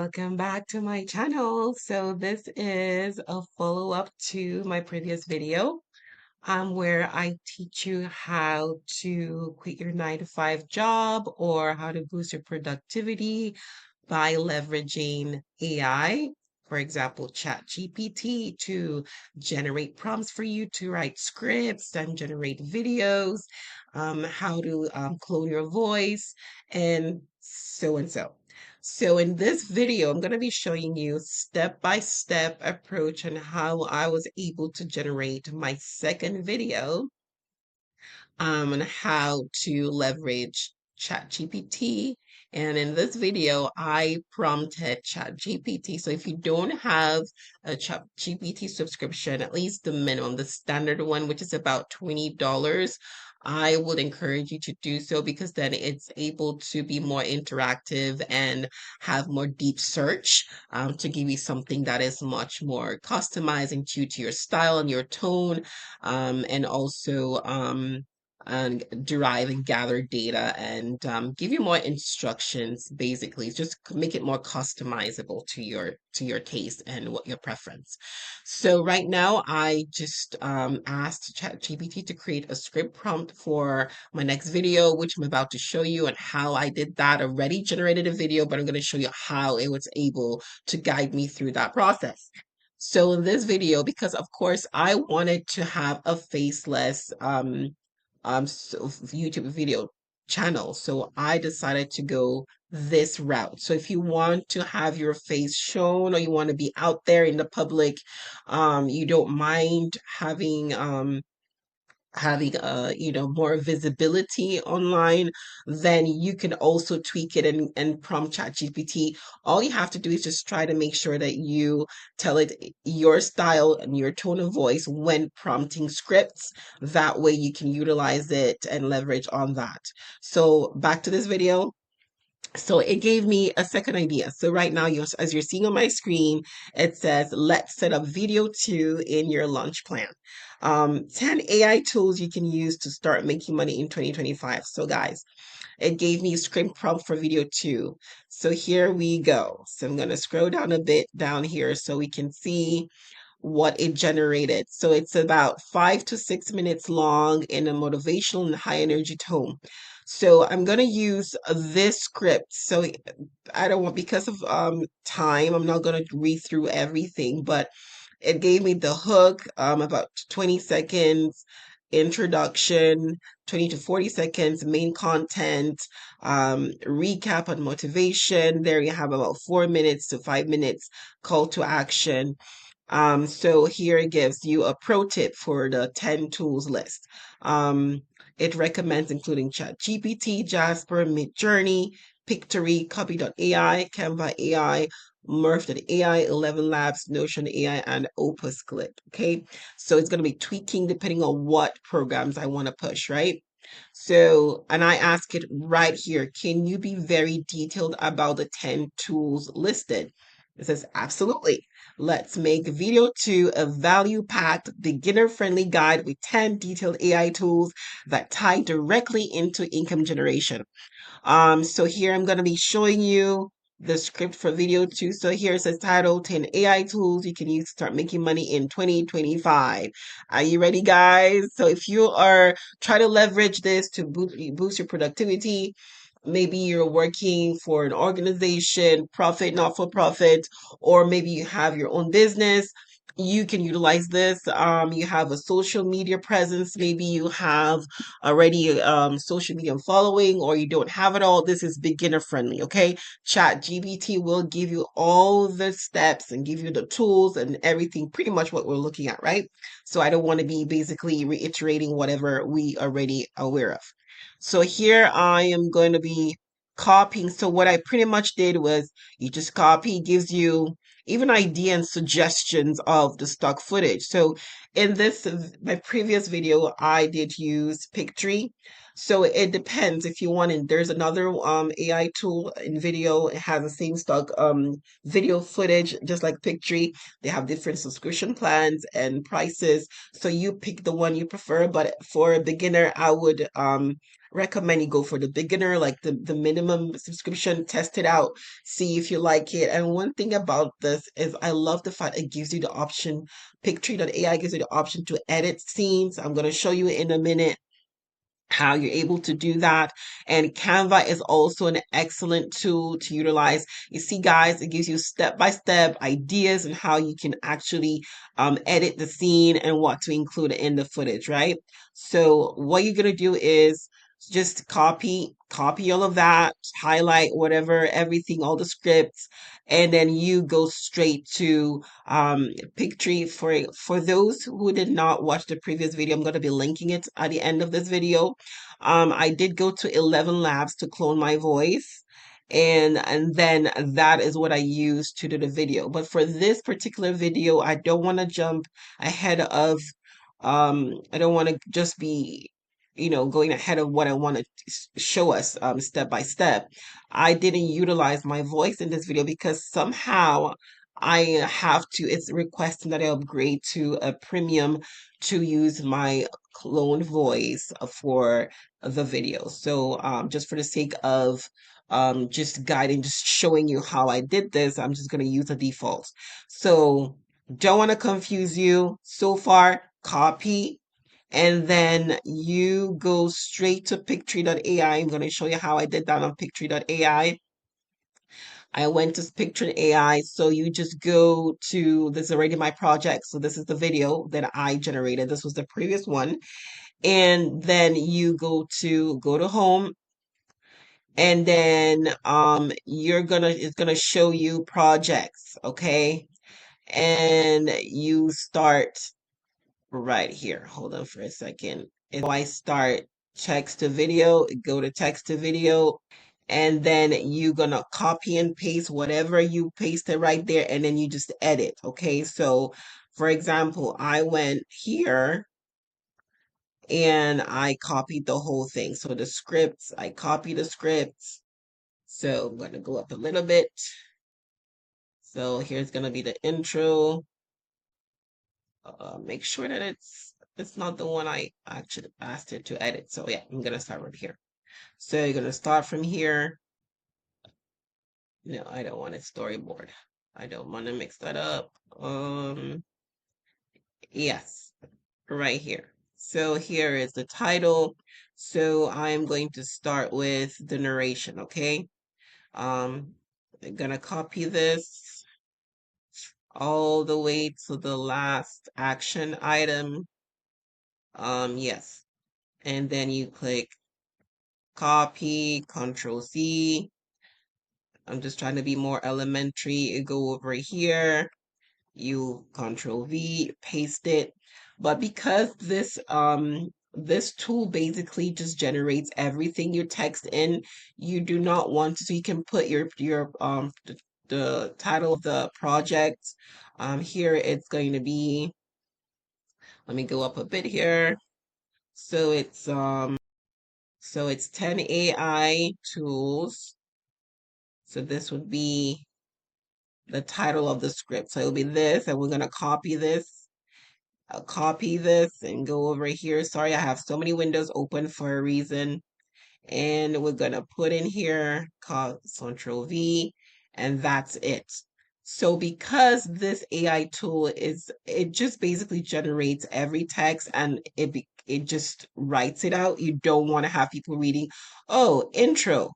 welcome back to my channel. So this is a follow-up to my previous video, where I teach you how to quit your 9 to 5 job or how to boost your productivity by leveraging AI. For example, ChatGPT to generate prompts for you to write scripts and generate videos, how to clone your voice, and so and so. So in this video, I'm going to be showing you step-by-step approach on how I was able to generate my second video, on how to leverage ChatGPT. And in this video, I prompted ChatGPT. So if you don't have a ChatGPT subscription, at least the minimum, the standard one, which is about $20, I would encourage you to do so because then it's able to be more interactive and have more deep search, to give you something that is much more customizing to your style and your tone, and also and derive and gather data and give you more instructions. Basically, just make it more customizable to your taste and what your preference. So right now I just asked ChatGPT to create a script prompt for my next video, which I'm about to show you, and how I did that. Already generated a video, but I'm going to show you how it was able to guide me through that process. So in this video, because of course I wanted to have a faceless YouTube video channel. So I decided to go this route. So if you want to have your face shown or you want to be out there in the public, you don't mind having more visibility online, then you can also tweak it and prompt ChatGPT. All you have to do is just try to make sure that you tell it your style and your tone of voice when prompting scripts. That way you can utilize it and leverage on that. So back to this video. So it gave me a second idea. So right now, as you're seeing on my screen, it says, let's set up video 2 in your lunch plan. 10 AI tools you can use to start making money in 2025. So guys, it gave me a script prompt for video 2. So here we go. So I'm going to scroll down a bit down here so we can see what it generated. So it's about 5 to 6 minutes long in a motivational and high energy tone. So I'm going to use this script. So I don't want, because of time, I'm not going to read through everything, but it gave me the hook, about 20 seconds, introduction, 20 to 40 seconds, main content, recap on motivation. There you have about 4 minutes to 5 minutes, call to action. So here it gives you a pro tip for the 10 tools list. It recommends including ChatGPT, Jasper, MidJourney, Pictory, Copy.ai, Canva AI, Murf.ai, ElevenLabs, Notion AI, and Opus Clip. Okay, so it's going to be tweaking depending on what programs I want to push, right? So, and I ask it right here, can you be very detailed about the 10 tools listed? It says, absolutely. Let's make video 2 a value-packed, beginner-friendly guide with 10 detailed AI tools that tie directly into income generation. So here I'm going to be showing you the script for video 2. So here it says title 10 AI tools you can use to start making money in 2025. Are you ready, guys? So if you are trying to leverage this to boost your productivity, maybe you're working for an organization, profit, not for profit, or maybe you have your own business, you can utilize this. You have a social media presence, maybe you have already social media following, or you don't have it all. This is beginner friendly. Okay, ChatGPT will give you all the steps and give you the tools and everything, pretty much what we're looking at, right? So I don't want to be basically reiterating whatever we already aware of. So here I am going to be copying. So what I pretty much did was, you just copy, gives you even idea and suggestions of the stock footage. So in this, my previous video, I did use Pictory. So it depends if you want it. There's another AI tool in video. It has the same stock video footage, just like Pictory. They have different subscription plans and prices. So you pick the one you prefer. But for a beginner, I would recommend you go for the beginner, like the minimum subscription, test it out, see if you like it. And one thing about this is I love the fact it gives you the option, Pictory.ai gives you the option to edit scenes. I'm going to show you in a minute how you're able to do that. And Canva is also an excellent tool to utilize. You see, guys, it gives you step-by-step ideas and how you can actually edit the scene and what to include in the footage, right? So what you're gonna do is just copy all of that, highlight whatever, everything, all the scripts, and then you go straight to Pictory. For those who did not watch the previous video, I'm going to be linking it at the end of this video. I did go to ElevenLabs to clone my voice, and then that is what I used to do the video. But for this particular video, I don't want to jump ahead of I don't want to just be going ahead of what I want to show us step by step. I didn't utilize my voice in this video because somehow I have to, it's requesting that I upgrade to a premium to use my clone voice for the video. So just for the sake of just guiding, just showing you how I did this, I'm just going to use the default. So don't want to confuse you. So far, copy, and then you go straight to Pictory.ai. I'm going to show you how I did that on Pictory.ai. I went to Pictory.ai. So you just go to, this is already my project. So this is the video that I generated. This was the previous one. And then you go to home, and then it's gonna show you projects, okay? And you start right here. Hold on for a second. And so I start text to video, go to text to video, and then you're gonna copy and paste whatever you pasted right there, and then you just edit. Okay, so for example, I went here and I copied the whole thing. So the scripts, I copied the scripts. So I'm gonna go up a little bit. So here's gonna be the intro. Make sure that it's not the one I actually asked it to edit. So yeah, I'm gonna start right here. So you're gonna start from here. No, I don't want a storyboard. I don't want to mix that up. Yes, right here. So here is the title. So I'm going to start with the narration, okay? I'm gonna copy this all the way to the last action item. Yes. And then you click copy, Control C. I'm just trying to be more elementary. You go over here, you Control V, paste it. But because this tool basically just generates everything you text in, you do not want to, so you can put the title of the project. Here it's going to be, let me go up a bit here. So it's 10 AI tools. So this would be the title of the script. So it'll be this, and we're gonna copy this. I'll copy this and go over here. Sorry, I have so many windows open for a reason. And we're gonna put in here, Control V, and that's it. So because this AI tool it just basically generates every text, and it just writes it out. You don't want to have people reading, oh, intro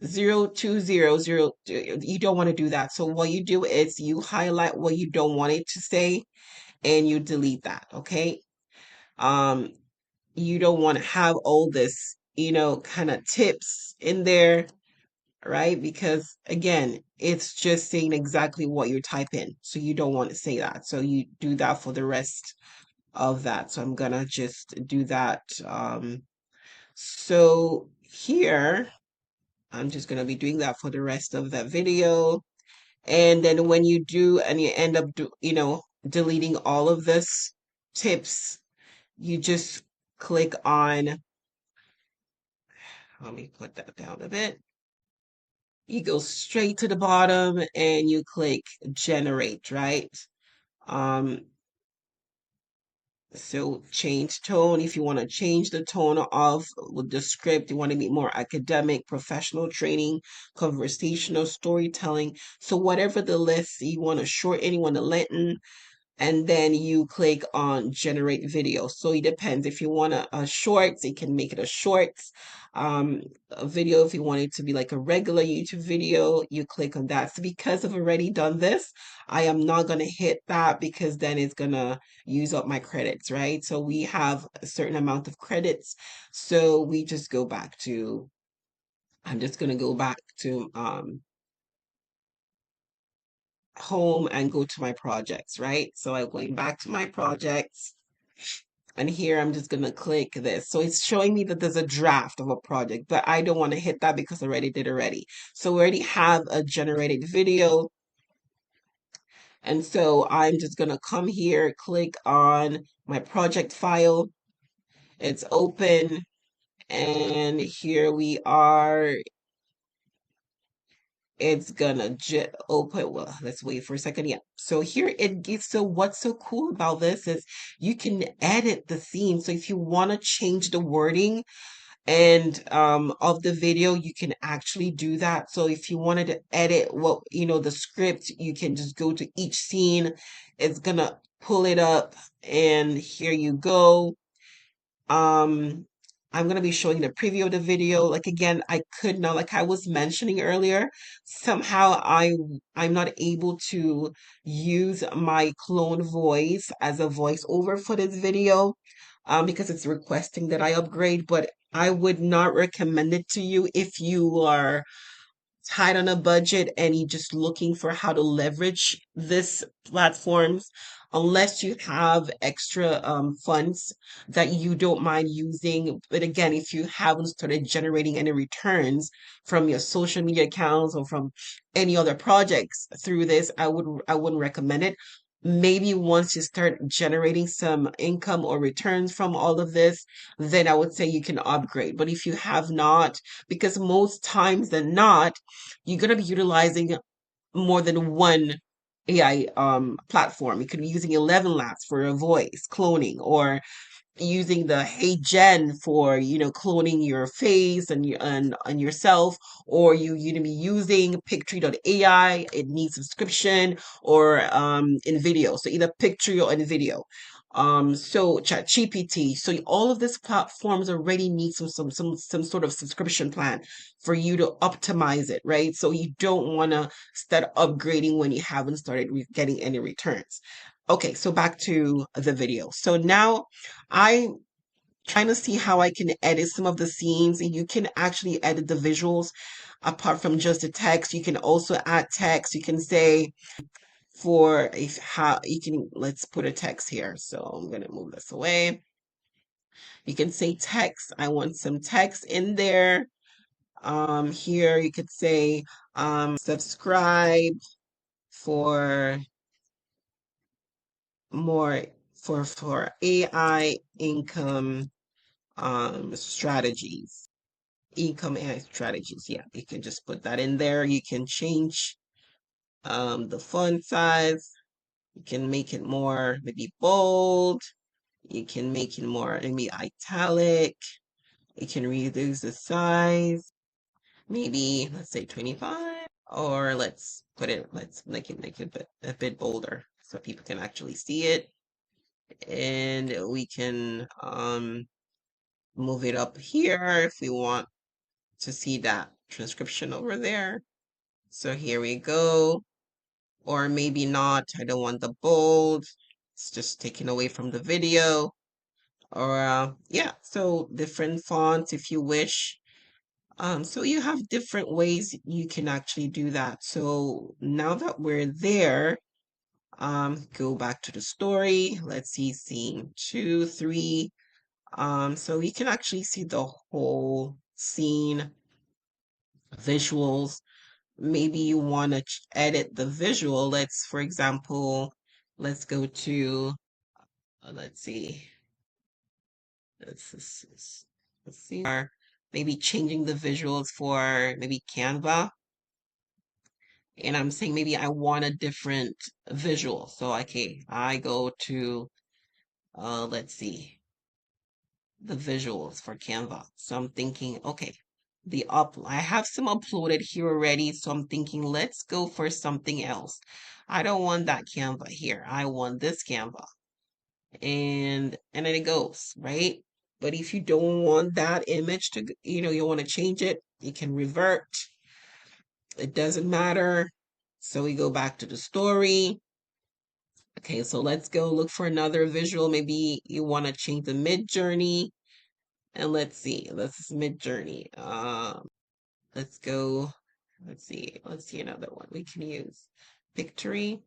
0200. You don't want to do that. So what you do is you highlight what you don't want it to say and you delete that, okay? Um, you don't want to have all this, kind of tips in there, right? Because again, it's just saying exactly what you type in. So you don't want to say that. So you do that for the rest of that. So I'm gonna just do that. So here, I'm just gonna be doing that for the rest of that video. And then when you do, and you end up deleting all of this tips, you just click on Let me put that down a bit. You go straight to the bottom and you click generate, right? Um, so change tone. If you want to change the tone of the script, you want to be more academic, professional training, conversational, storytelling. So whatever the list you want to shorten, you want to lengthen, and then you click on generate video. So it depends. If you want a shorts, you can make it a shorts. A video, if you want it to be like a regular YouTube video, you click on that. So because I've already done this, I am not going to hit that because then it's going to use up my credits, right? So we have a certain amount of credits. So we just go back to, I'm just going to go back to home and go to my projects, right? So I'm going back to my projects. And here I'm just gonna click this. So it's showing me that there's a draft of a project, but I don't want to hit that because I already did already. So we already have a generated video. And so I'm just gonna come here, click on my project file. It's open. And here we are. It's gonna open. Well, let's wait for a second. Yeah. So here it gives. So what's so cool about this is you can edit the scene. So if you want to change the wording and of the video, you can actually do that. So if you wanted to edit what the script, you can just go to each scene. It's gonna pull it up, and here you go. um I'm gonna be showing the preview of the video. Like again, I could not, like I was mentioning earlier, somehow I'm not able to use my clone voice as a voiceover for this video, because it's requesting that I upgrade, but I would not recommend it to you if you are tight on a budget and you're just looking for how to leverage this platforms, unless you have extra funds that you don't mind using. But again, if you haven't started generating any returns from your social media accounts or from any other projects through this, I wouldn't recommend it. Maybe once you start generating some income or returns from all of this, then I would say you can upgrade. But if you have not, because most times than not, you're going to be utilizing more than one AI platform. You could be using ElevenLabs for a voice cloning, or using the Hey Gen for cloning your face and yourself, or you to be using Pictory.ai. It needs subscription, or in video, so either Pictory or in video. So ChatGPT. So all of these platforms already need some sort of subscription plan for you to optimize it, right? So you don't want to start upgrading when you haven't started getting any returns. Okay, so back to the video. So now I'm trying to see how I can edit some of the scenes, and you can actually edit the visuals apart from just the text. You can also add text. You can say for if how you can, let's put a text here. So I'm gonna move this away. You can say text. I want some text in there. Here you could say subscribe for more for AI income strategies. Income AI strategies. Yeah, you can just put that in there. You can change the font size. You can make it more maybe bold. You can make it more maybe italic. You can reduce the size. Maybe let's say 25. Or let's make it a bit bolder so people can actually see it. And we can move it up here if we want to see that transcription over there. So here we go. Or maybe not. I don't want the bold. It's just taken away from the video. Or yeah, so different fonts if you wish. So you have different ways you can actually do that. So now that we're there, go back to the story. Let's see scene 2, 3. So we can actually see the whole scene, visuals. Maybe you want to edit the visual. For example, let's go to, let's see, let's see. maybe changing the visuals for maybe Canva. And I'm saying maybe I want a different visual. So, okay, I go to, let's see, the visuals for Canva. So I'm thinking, okay, I have some uploaded here already. So I'm thinking, let's go for something else. I don't want that Canva here. I want this Canva. And then it goes, right? But if you don't want that image to, you want to change it, you can revert. It doesn't matter. So we go back to the story. Okay, so let's go look for another visual. Maybe you want to change the MidJourney. And let's see, this is MidJourney. Let's go, let's see another one we can use. Pictory.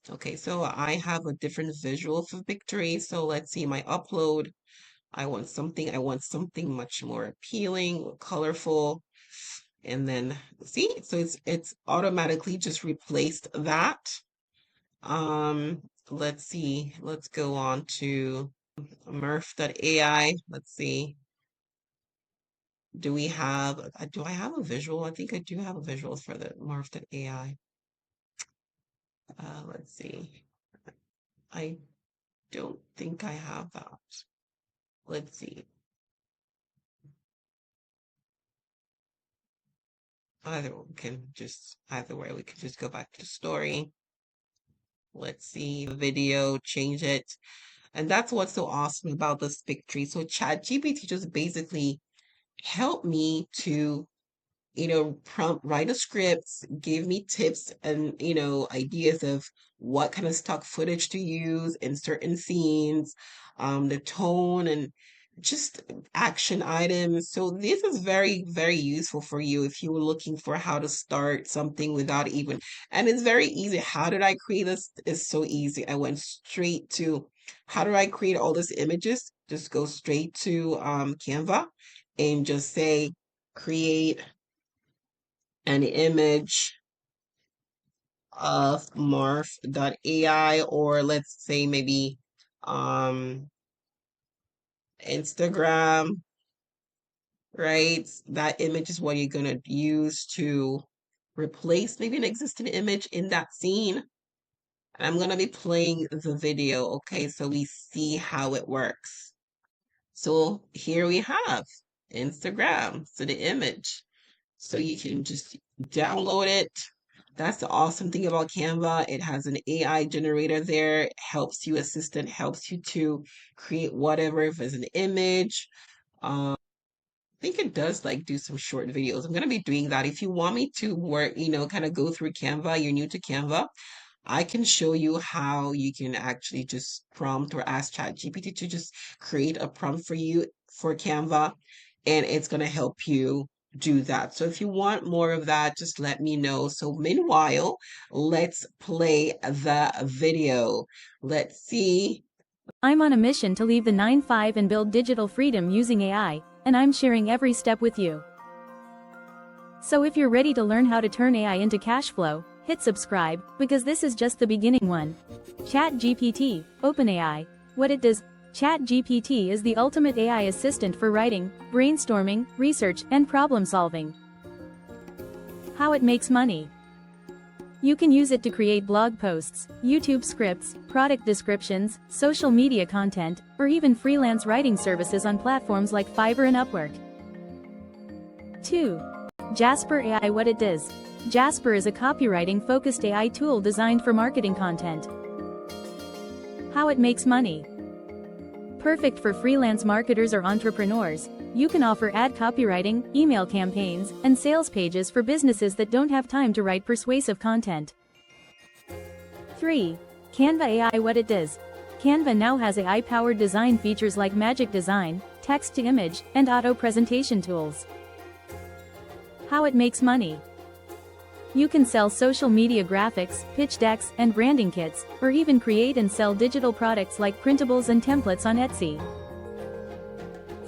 Okay, so I have a different visual for Pictory. So let's see my upload. I want something much more appealing, colorful. And then see, so it's automatically just replaced that. Let's see, let's go on to Murf.ai. Let's see. Do I have a visual? I think I do have a visual for the Murf.ai. Let's see. I don't think I have that. Let's see. Either way, we can just go back to the story. Let's see, video, change it. And that's what's so awesome about this Pictory. So ChatGPT just basically helped me to prompt, write a script, give me tips and, ideas of what kind of stock footage to use in certain scenes, the tone and just action items. So this is very, very useful for you if you were looking for how to start something without even, and it's very easy. How did I create this? It's so easy. I went straight to, how do I create all these images? Just go straight to Canva and just say, create an image of Murf.ai, or let's say maybe um Instagram, right? That image is what you're gonna use to replace maybe an existing image in that scene. And I'm gonna be playing the video, okay, so we see how it works. So here we have Instagram, so the image. So you can just download it. That's the awesome thing about Canva. It has an AI generator there. It helps you, assistant helps you to create whatever, if it's an image. I think it does like do some short videos. I'm gonna be doing that. If you want me to work, kind of go through Canva, you're new to Canva, I can show you how you can actually just prompt or ask ChatGPT to just create a prompt for you for Canva, and it's going to help you do that. So if you want more of that, just let me know. So meanwhile, let's play the video. Let's see. I'm on a mission to leave the 9-5 and build digital freedom using AI, and I'm sharing every step with you. So if you're ready to learn how to turn AI into cash flow, hit subscribe, because this is just the beginning one. ChatGPT, OpenAI. What it does. ChatGPT is the ultimate AI assistant for writing, brainstorming, research, and problem solving. How it makes money. You can use it to create blog posts, YouTube scripts, product descriptions, social media content, or even freelance writing services on platforms like Fiverr and Upwork. 2. Jasper AI. What it does. Jasper is a copywriting-focused AI tool designed for marketing content. How it makes money. Perfect for freelance marketers or entrepreneurs. You can offer ad copywriting, email campaigns, and sales pages for businesses that don't have time to write persuasive content. 3. Canva AI. What it does. Canva now has AI-powered design features like magic design, text-to-image, and auto-presentation tools. How it makes money. You can sell social media graphics, pitch decks, and branding kits, or even create and sell digital products like printables and templates on Etsy.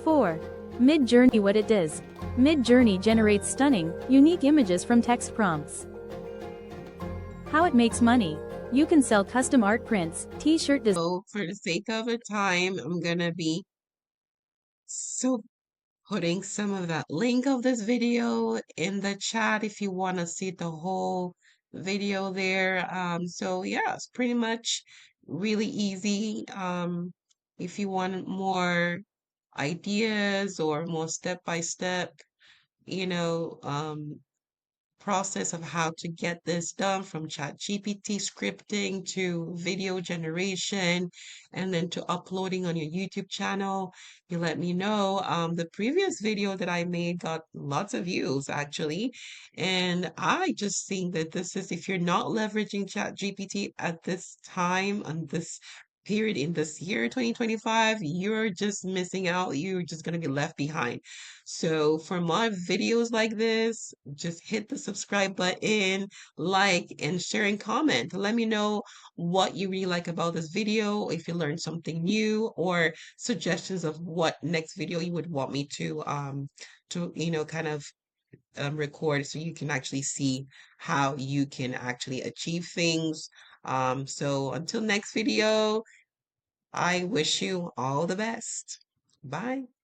4. MidJourney. What it does. MidJourney generates stunning, unique images from text prompts. How it makes money. You can sell custom art prints, t-shirt designs. So for the sake of a time, I'm gonna be so putting some of that link of this video in the chat if you want to see the whole video there. So yeah, it's pretty much really easy. If you want more ideas or more step by step, you know, process of how to get this done from ChatGPT scripting to video generation and then to uploading on your YouTube channel, you let me know. The previous video that I made got lots of views actually. And I just think that this is, if you're not leveraging ChatGPT at this time and this period in this year 2025, you're just missing out. You're just going to be left behind. So for my videos like this, just hit the subscribe button, like, and share and comment. Let me know what you really like about this video, if you learned something new, or suggestions of what next video you would want me to kind of record so you can actually see how you can actually achieve things. So until next video, I wish you all the best. Bye.